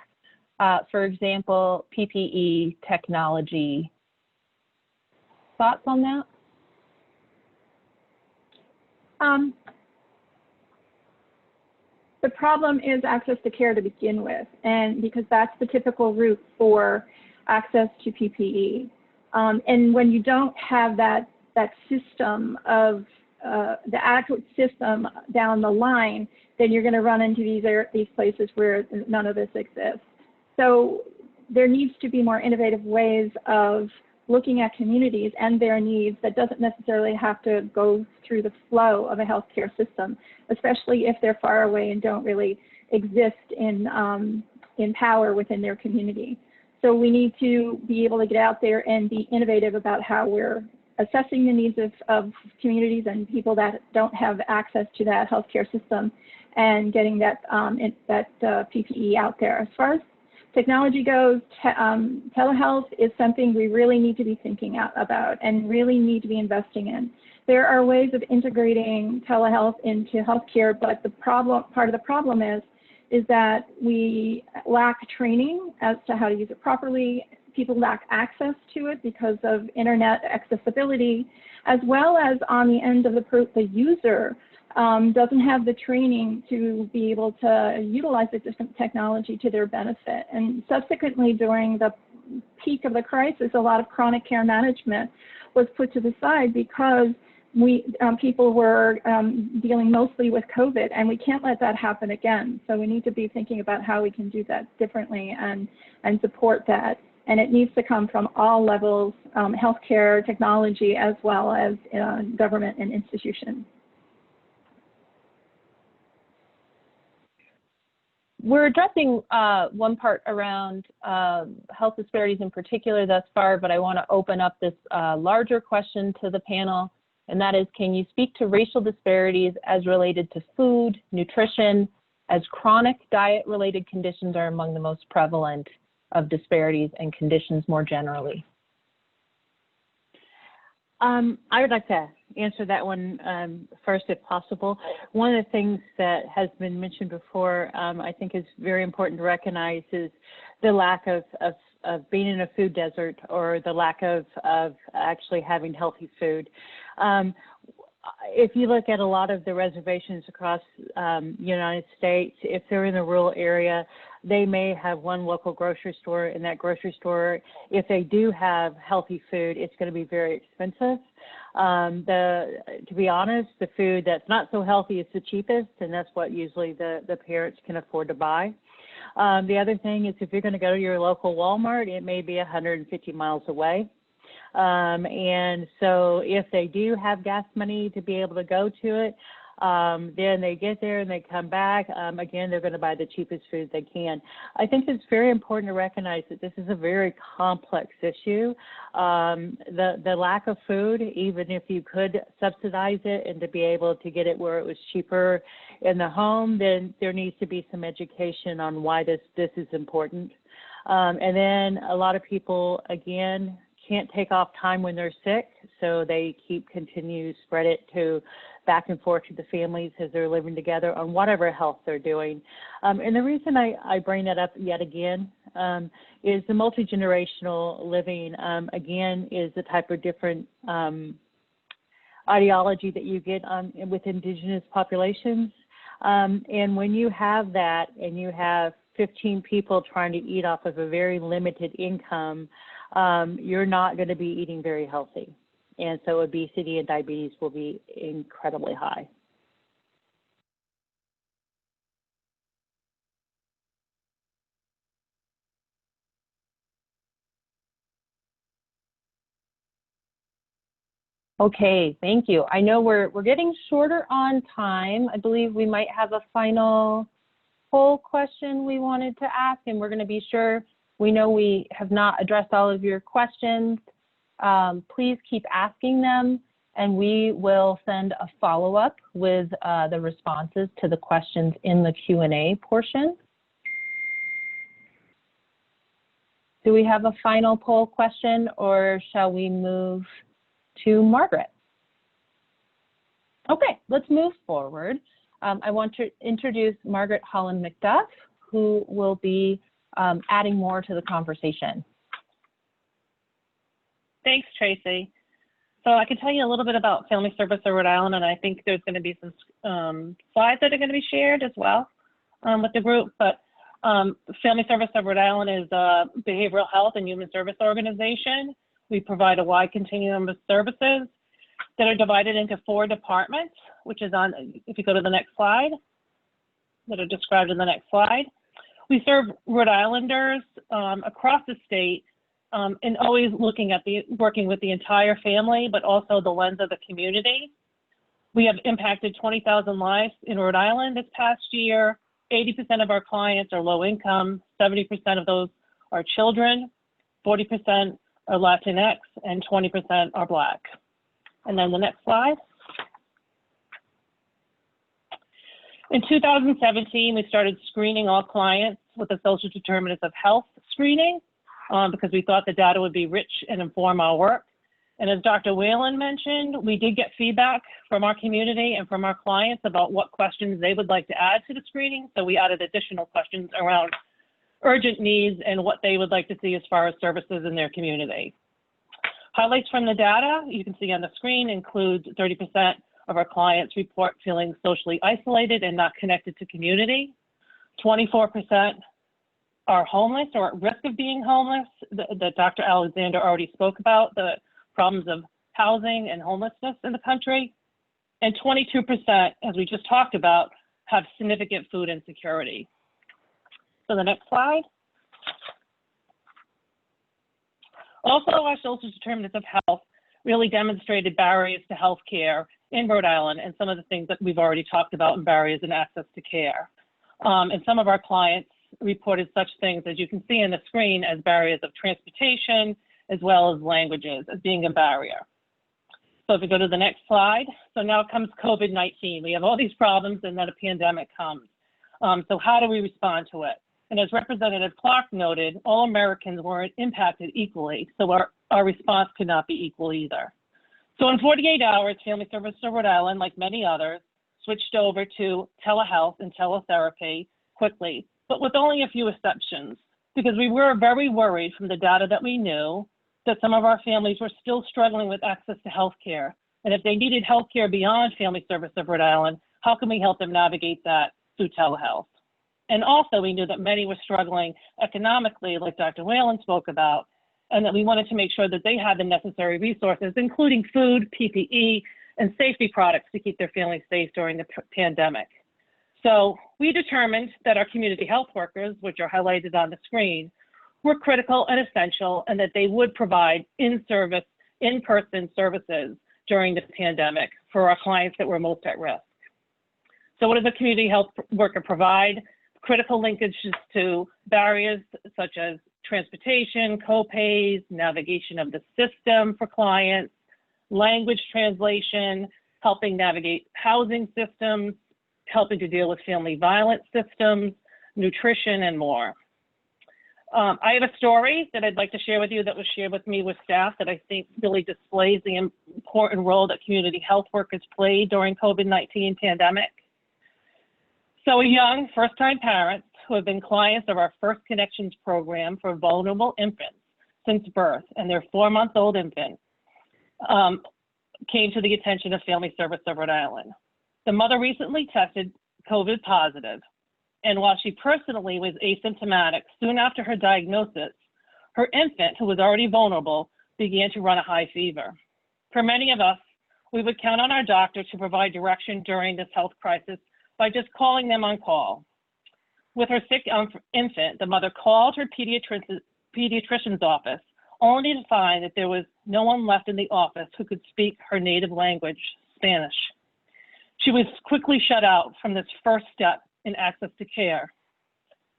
For example, PPE, technology. Thoughts on that? The problem is access to care to begin with, and because that's the typical route for access to PPE. And when you don't have that system of the adequate system down the line, then you're going to run into these places where none of this exists. So there needs to be more innovative ways of looking at communities and their needs that doesn't necessarily have to go through the flow of a healthcare system, especially if they're far away and don't really exist in power within their community. So we need to be able to get out there and be innovative about how we're assessing the needs of communities and people that don't have access to that healthcare system, and getting that PPE out there. As far as technology goes, telehealth is something we really need to be thinking about and really need to be investing in. There are ways of integrating telehealth into healthcare, but part of the problem is that we lack training as to how to use it properly. People lack access to it because of internet accessibility, as well as on the end of the user doesn't have the training to be able to utilize the different technology to their benefit. And subsequently, during the peak of the crisis, a lot of chronic care management was put to the side because people were dealing mostly with COVID, and we can't let that happen again. So we need to be thinking about how we can do that differently and support that. And it needs to come from all levels, healthcare, technology, as well as government and institutions. We're addressing one part around health disparities in particular thus far, but I want to open up this larger question to the panel, and that is, can you speak to racial disparities as related to food, nutrition, as chronic diet-related conditions are among the most prevalent of disparities and conditions more generally? I would like to answer that one first, if possible. One of the things that has been mentioned before, I think is very important to recognize, is the lack of being in a food desert, or the lack of actually having healthy food. If you look at a lot of the reservations across the United States, if they're in a rural area, they may have one local grocery store. In that grocery store, if they do have healthy food, it's going to be very expensive. To be honest, the food that's not so healthy is the cheapest, and that's what usually the parents can afford to buy. The other thing is, if you're going to go to your local Walmart, it may be 150 miles away. And so if they do have gas money to be able to go to it, then they get there and they come back. Again, they're going to buy the cheapest food they can. I think it's very important to recognize that this is a very complex issue. The lack of food, even if you could subsidize it and to be able to get it where it was cheaper in the home, then there needs to be some education on why this is important. And then a lot of people, again, can't take off time when they're sick, so they continue to spread it to back and forth to the families as they're living together on whatever health they're doing. And the reason I bring that up yet again is the multi-generational living, again, is the type of different ideology that you get with Indigenous populations. And when you have that and you have 15 people trying to eat off of a very limited income, you're not going to be eating very healthy. And so obesity and diabetes will be incredibly high. Okay, thank you. I know we're getting shorter on time. I believe we might have a final poll question we wanted to ask, and we're going to be sure. We know we have not addressed all of your questions. Please keep asking them, and we will send a follow-up with the responses to the questions in the Q&A portion. Do we have a final poll question, or shall we move to Margaret? Okay, let's move forward. I want to introduce Margaret Holland McDuff, who will be adding more to the conversation. Thanks, Tracy. So I can tell you a little bit about Family Service of Rhode Island, and I think there's going to be some slides that are going to be shared as well with the group. But Family Service of Rhode Island is a behavioral health and human service organization. We provide a wide continuum of services that are divided into 4 departments, which is on, if you go to the next slide, that are described in the next slide. We serve Rhode Islanders across the state and always working with the entire family, but also the lens of the community. We have impacted 20,000 lives in Rhode Island this past year. 80% of our clients are low income, 70% of those are children, 40% are Latinx, and 20% are Black. And then the next slide. In 2017, we started screening all clients with a social determinants of health screening because we thought the data would be rich and inform our work. And as Dr. Whalen mentioned, we did get feedback from our community and from our clients about what questions they would like to add to the screening. So we added additional questions around urgent needs and what they would like to see as far as services in their community. Highlights from the data you can see on the screen include 30% of our clients report feeling socially isolated and not connected to community. 24% are homeless or at risk of being homeless, that Dr. Alexander already spoke about, the problems of housing and homelessness in the country. And 22%, as we just talked about, have significant food insecurity. So the next slide. Also, our social determinants of health really demonstrated barriers to health care in Rhode Island and some of the things that we've already talked about in barriers in access to care. And some of our clients reported such things, as you can see on the screen, as barriers of transportation, as well as languages as being a barrier. So if we go to the next slide, so now comes COVID-19. We have all these problems and then a pandemic comes. So how do we respond to it? And as Representative Clark noted, all Americans weren't impacted equally, so our response could not be equal either. So in 48 hours, Family Service of Rhode Island, like many others, switched over to telehealth and teletherapy quickly, but with only a few exceptions, because we were very worried from the data that we knew that some of our families were still struggling with access to health care. And if they needed health care beyond Family Service of Rhode Island, how can we help them navigate that through telehealth? And also we knew that many were struggling economically, like Dr. Whalen spoke about, and that we wanted to make sure that they had the necessary resources, including food, PPE, and safety products to keep their families safe during the pandemic. So we determined that our community health workers, which are highlighted on the screen, were critical and essential, and that they would provide in-service, in-person services during the pandemic for our clients that were most at risk. So what does a community health worker provide? Critical linkages to barriers such as transportation, co-pays, navigation of the system for clients, language translation, helping navigate housing systems, helping to deal with family violence systems, nutrition, and more. I have a story that I'd like to share with you that was shared with me with staff that I think really displays the important role that community health workers played during COVID-19 pandemic. So young first-time parents who have been clients of our First Connections program for vulnerable infants since birth, and their 4-month-old infant came to the attention of Family Service of Rhode Island. The mother recently tested COVID positive, and while she personally was asymptomatic, soon after her diagnosis, her infant, who was already vulnerable, began to run a high fever. For many of us, we would count on our doctor to provide direction during this health crisis by just calling them on call. With her sick infant, the mother called her pediatrician's office, only to find that there was no one left in the office who could speak her native language, Spanish. She was quickly shut out from this first step in access to care.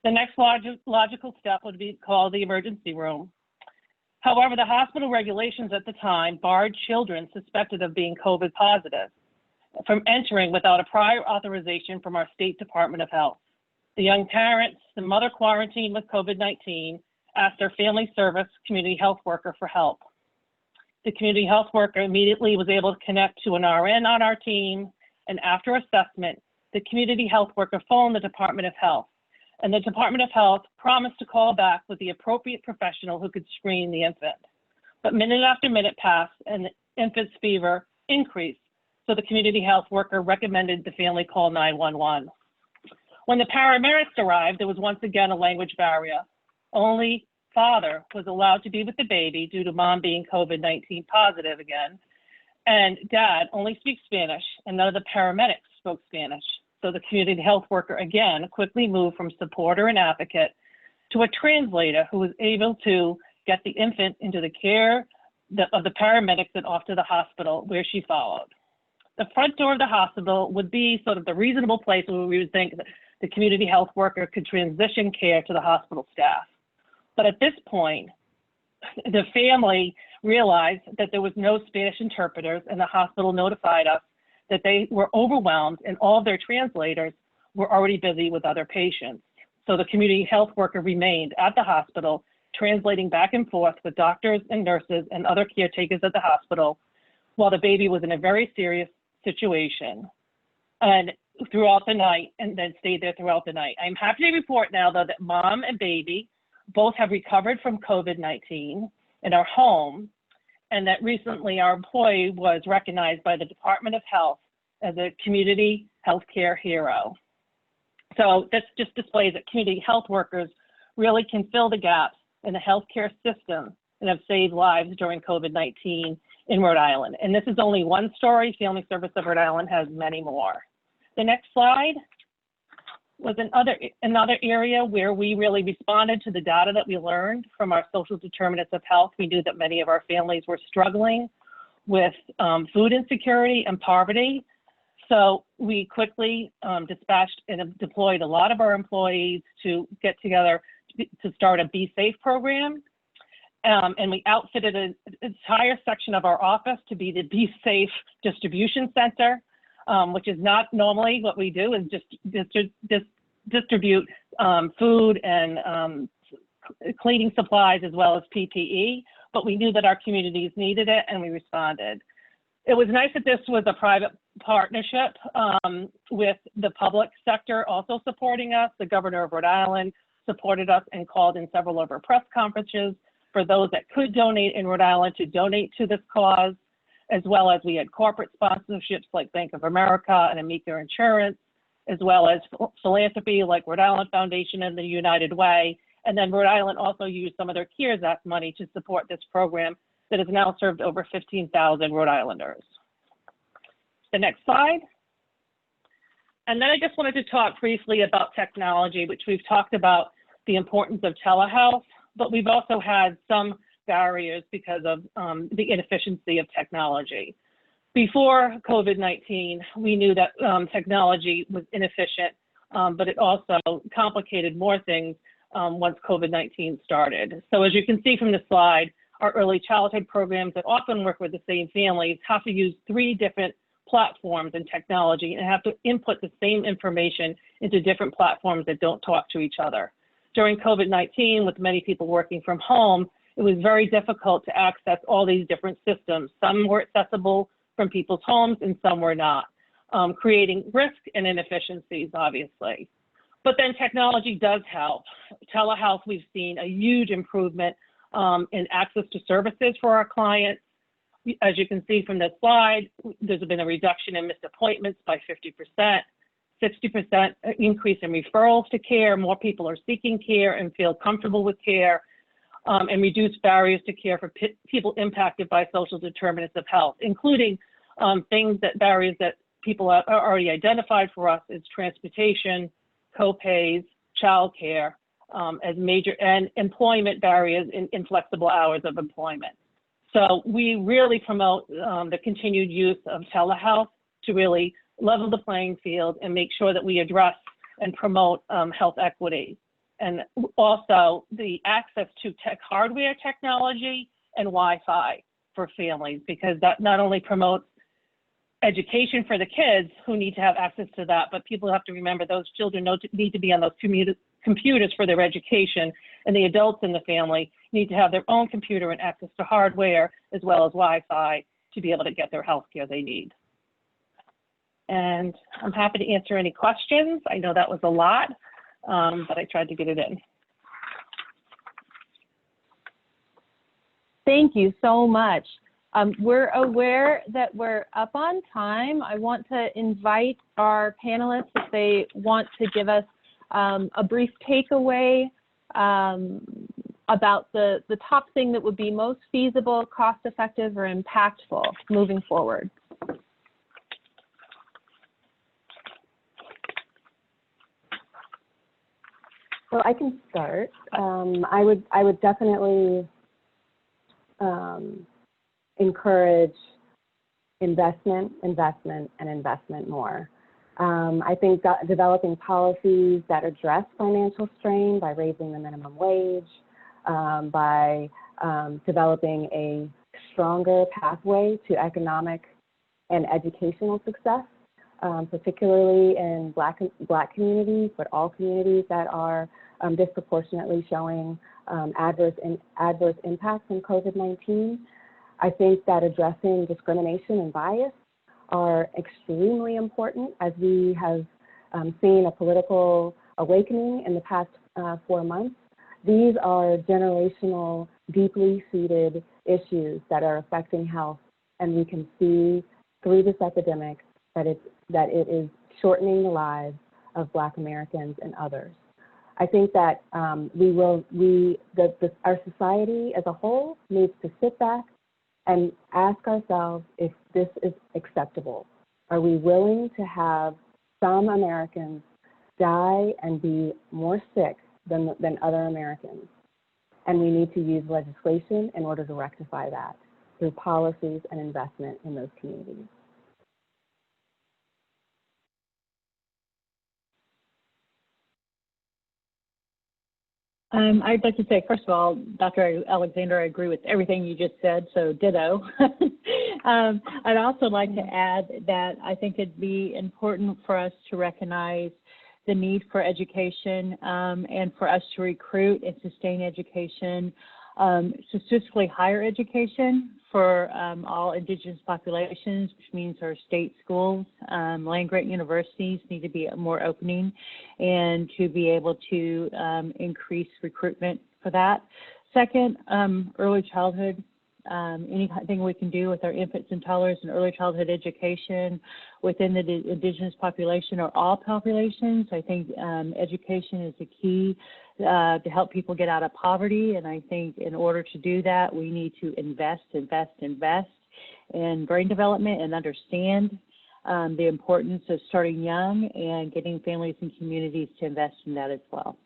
The next logical step would be called the emergency room. However, the hospital regulations at the time barred children suspected of being COVID positive from entering without a prior authorization from our State Department of Health. The young parents, the mother quarantined with COVID-19, asked their family service community health worker for help. The community health worker immediately was able to connect to an RN on our team, and after assessment, the community health worker phoned the Department of Health, and the Department of Health promised to call back with the appropriate professional who could screen the infant. But minute after minute passed, and the infant's fever increased, so the community health worker recommended the family call 911. When the paramedics arrived, there was once again a language barrier. Only father was allowed to be with the baby due to mom being COVID-19 positive again, and dad only speaks Spanish, and none of the paramedics spoke Spanish. So the community health worker again quickly moved from supporter and advocate to a translator who was able to get the infant into the care of the paramedics and off to the hospital, where she followed. The front door of the hospital would be sort of the reasonable place where we would think that the community health worker could transition care to the hospital staff. But at this point, the family realized that there was no Spanish interpreters, and the hospital notified us that they were overwhelmed and all of their translators were already busy with other patients. So the community health worker remained at the hospital, translating back and forth with doctors and nurses and other caretakers at the hospital while the baby was in a very serious situation and throughout the night, and then stayed there throughout the night. I'm happy to report now, though, that mom and baby both have recovered from COVID-19 and are home, and that recently our employee was recognized by the Department of Health as a community healthcare hero. So this just displays that community health workers really can fill the gaps in the healthcare system and have saved lives during COVID-19 in Rhode Island. And this is only one story. Family Service of Rhode Island has many more. The next slide was another area where we really responded to the data that we learned from our social determinants of health. We knew that many of our families were struggling with food insecurity and poverty. So we quickly dispatched and deployed a lot of our employees to get together to start a Be Safe program. And we outfitted an entire section of our office to be the Be Safe distribution center, which is not normally what we do, is just distribute food and cleaning supplies as well as PPE, but we knew that our communities needed it and we responded. It was nice that this was a private partnership with the public sector also supporting us. The governor of Rhode Island supported us and called in several of our press conferences for those that could donate in Rhode Island to donate to this cause, as well as we had corporate sponsorships like Bank of America and Amica Insurance, as well as philanthropy like Rhode Island Foundation and the United Way. And then Rhode Island also used some of their CARES Act money to support this program that has now served over 15,000 Rhode Islanders. The next slide. And then I just wanted to talk briefly about technology, which we've talked about the importance of telehealth, but we've also had some barriers because of the inefficiency of technology. Before COVID-19, we knew that technology was inefficient, but it also complicated more things once COVID-19 started. So as you can see from the slide, our early childhood programs that often work with the same families have to use 3 different platforms and technology and have to input the same information into different platforms that don't talk to each other. during COVID-19, with many people working from home, it was very difficult to access all these different systems. Some were accessible from people's homes and some were not, creating risk and inefficiencies, obviously. But then technology does help. Telehealth, we've seen a huge improvement in access to services for our clients. As you can see from this slide, there's been a reduction in missed appointments by 50%, 60% increase in referrals to care. More people are seeking care and feel comfortable with care, and reduced barriers to care for people impacted by social determinants of health, including barriers that people are already identified for us as transportation, co-pays, childcare, as major, and employment barriers in inflexible hours of employment. So we really promote the continued use of telehealth to really level the playing field and make sure that we address and promote health equity. And also the access to tech hardware technology and Wi-Fi for families, because that not only promotes education for the kids who need to have access to that, but people have to remember those children need to be on those computers for their education, and the adults in the family need to have their own computer and access to hardware as well as Wi-Fi to be able to get their health care they need. And I'm happy to answer any questions. I know that was a lot, but I tried to get it in. Thank you so much. We're aware that we're up on time. I want to invite our panelists if they want to give us a brief takeaway about the top thing that would be most feasible, cost-effective, or impactful moving forward. So I can start. I would definitely encourage investment more. I think developing policies that address financial strain by raising the minimum wage, by developing a stronger pathway to economic and educational success, particularly in Black communities, but all communities that are disproportionately showing adverse impacts from COVID-19. I think that addressing discrimination and bias are extremely important, as we have seen a political awakening in the past 4 months. These are generational, deeply seated issues that are affecting health, and we can see through this epidemic that it is shortening the lives of Black Americans and others. I think that our society as a whole needs to sit back and ask ourselves if this is acceptable. Are we willing to have some Americans die and be more sick than other Americans? And we need to use legislation in order to rectify that through policies and investment in those communities. I'd like to say, first of all, Dr. Alexander, I agree with everything you just said, so ditto. I'd also like to add that I think it'd be important for us to recognize the need for education and for us to recruit and sustain education, specifically higher education for all Indigenous populations, which means our state schools, land-grant universities need to be more opening and to be able to increase recruitment for that. Second, early childhood. Anything we can do with our infants and toddlers and early childhood education within the Indigenous population or all populations. I think education is the key to help people get out of poverty. And I think in order to do that, we need to invest in brain development and understand the importance of starting young and getting families and communities to invest in that as well.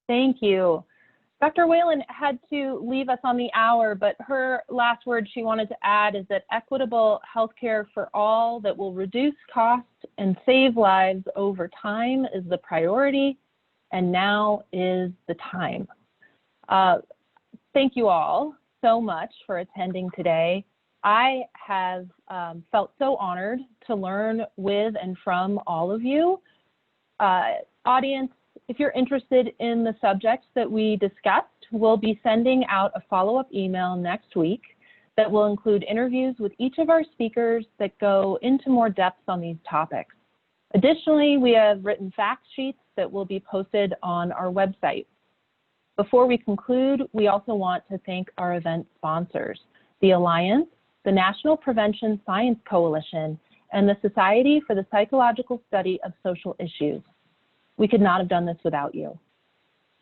Thank you. Dr. Whalen had to leave us on the hour, but her last word she wanted to add is that equitable healthcare for all that will reduce costs and save lives over time is the priority, and now is the time. Thank you all so much for attending today. I have felt so honored to learn with and from all of you. Audience, if you're interested in the subjects that we discussed, we'll be sending out a follow-up email next week that will include interviews with each of our speakers that go into more depth on these topics. Additionally, we have written fact sheets that will be posted on our website. Before we conclude, we also want to thank our event sponsors, the Alliance, the National Prevention Science Coalition, and the Society for the Psychological Study of Social Issues. We could not have done this without you.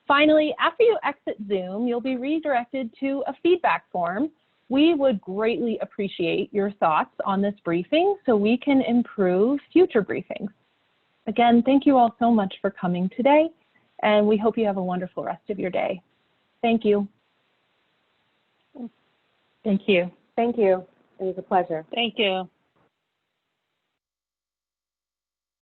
Finally, after you exit Zoom, you'll be redirected to a feedback form. We would greatly appreciate your thoughts on this briefing so we can improve future briefings. Again, thank you all so much for coming today, and we hope you have a wonderful rest of your day. Thank you. Thank you. Thank you. It was a pleasure. Thank you.